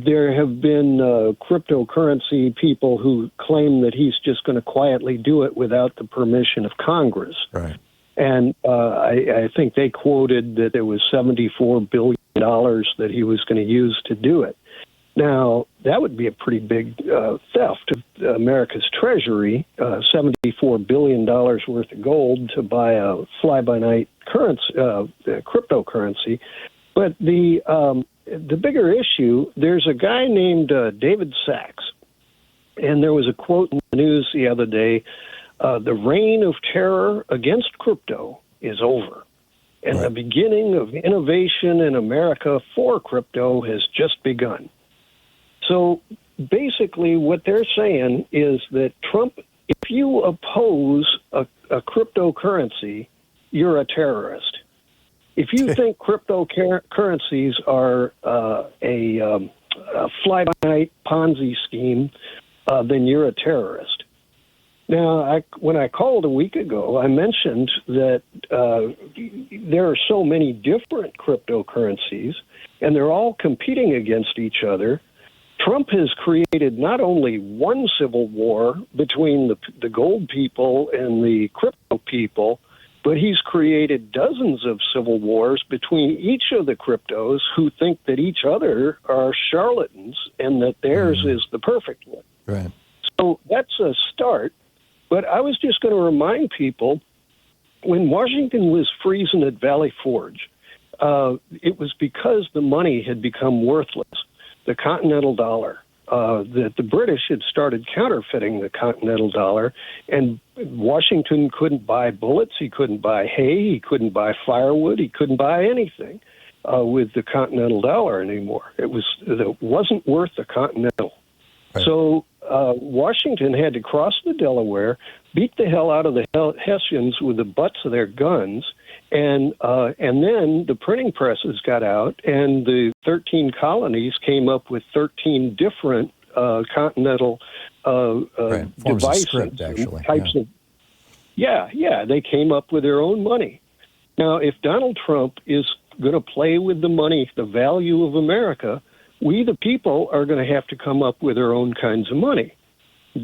there have been cryptocurrency people who claim that he's just going to quietly do it without the permission of Congress. Right. And I think they quoted that there was $74 billion that he was going to use to do it. Now, that would be a pretty big theft of America's Treasury, $74 billion worth of gold to buy a fly-by-night cryptocurrency. But the bigger issue, there's a guy named David Sachs, and there was a quote in the news the other day, the reign of terror against crypto is over, and the beginning of innovation in America for crypto has just begun. So basically what they're saying is that Trump, if you oppose a cryptocurrency, you're a terrorist. If you think cryptocurrencies are a fly-by-night Ponzi scheme, then you're a terrorist. Now, when I called a week ago, I mentioned that there are so many different cryptocurrencies, and they're all competing against each other. Trump has created not only one civil war between the gold people and the crypto people, but he's created dozens of civil wars between each of the cryptos who think that each other are charlatans and that theirs is the perfect one. Right. So that's a start. But I was just going to remind people, when Washington was freezing at Valley Forge, it was because the money had become worthless. The Continental Dollar, that the British had started counterfeiting the Continental Dollar, and Washington couldn't buy bullets, he couldn't buy hay, he couldn't buy firewood, he couldn't buy anything with the Continental Dollar anymore. It wasn't worth the Continental. Right. So Washington had to cross the Delaware, beat the hell out of the Hessians with the butts of their guns, and then the printing presses got out, and the 13 colonies came up with 13 different continental devices, script, actually. types of. Yeah, they came up with their own money. Now, if Donald Trump is going to play with the money, the value of America, we, the people, are going to have to come up with our own kinds of money.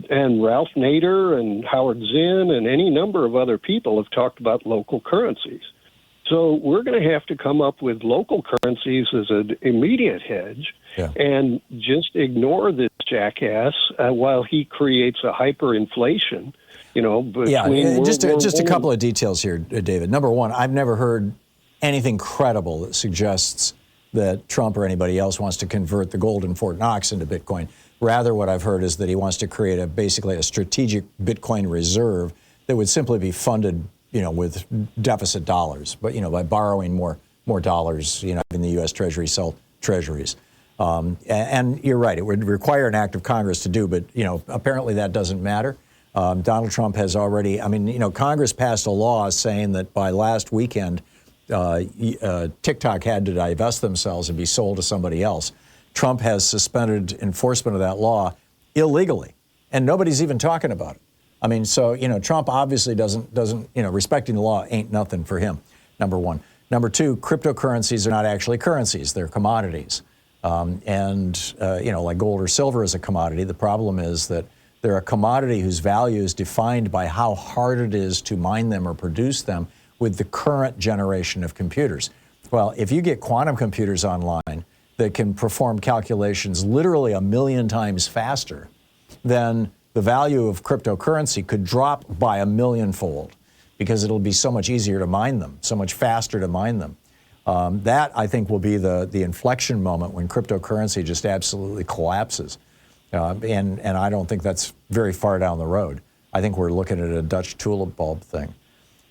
And Ralph Nader and Howard Zinn and any number of other people have talked about local currencies. So we're going to have to come up with local currencies as an immediate hedge and just ignore this jackass while he creates a hyperinflation, just a couple of details here, David. Number one, I've never heard anything credible that suggests that Trump or anybody else wants to convert the gold in Fort Knox into Bitcoin. Rather, what I've heard is that he wants to create basically a strategic Bitcoin reserve that would simply be funded, with deficit dollars, but by borrowing more dollars, in the U.S. Treasury sell treasuries. And you're right; it would require an act of Congress to do, but apparently that doesn't matter. Donald Trump has already. Congress passed a law saying that by last weekend, TikTok had to divest themselves and be sold to somebody else. Trump has suspended enforcement of that law illegally, and nobody's even talking about it. Trump obviously doesn't, respecting the law ain't nothing for him, number one. Number two, cryptocurrencies are not actually currencies, they're commodities. Like gold or silver is a commodity. The problem is that they're a commodity whose value is defined by how hard it is to mine them or produce them with the current generation of computers. Well, if you get quantum computers online that can perform calculations literally 1 million times faster, then the value of cryptocurrency could drop by 1 million-fold because it'll be so much easier to mine them, so much faster to mine them. That, I think, will be the inflection moment when cryptocurrency just absolutely collapses. And I don't think that's very far down the road. I think we're looking at a Dutch tulip bulb thing.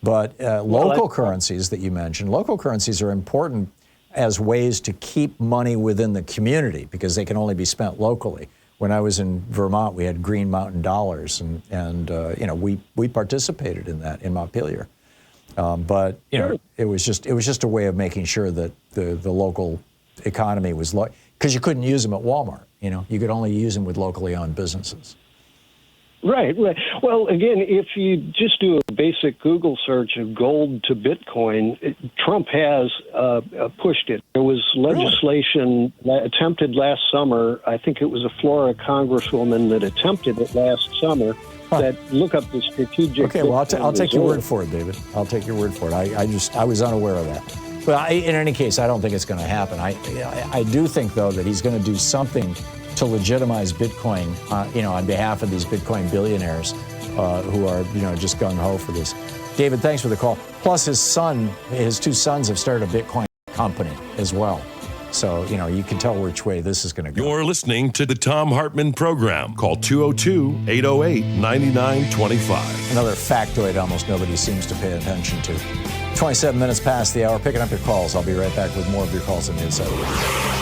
But local currencies that you mentioned, local currencies are important as ways to keep money within the community because they can only be spent locally. When I was in Vermont, we had Green Mountain dollars, and we participated in that in Montpelier. But it was just a way of making sure that the local economy was because you couldn't use them at Walmart. You could only use them with locally owned businesses. Right. Well, again, if you just do a basic Google search of gold to Bitcoin, Trump has pushed it. There was legislation attempted last summer. I think it was a Florida congresswoman that attempted it last summer. That look up the strategic. Okay, well, I'll take your word for it, David. I'll take your word for it. I was unaware of that. But in any case, I don't think it's going to happen. I do think, though, that he's going to do something to legitimize Bitcoin, on behalf of these Bitcoin billionaires who are, just gung-ho for this. David, thanks for the call. Plus, his two sons have started a Bitcoin company as well. So, you can tell which way this is going to go. You're listening to the Thom Hartmann Program. Call 202-808-9925. Another factoid almost nobody seems to pay attention to. 27 minutes past the hour, picking up your calls. I'll be right back with more of your calls on the Inside Edition.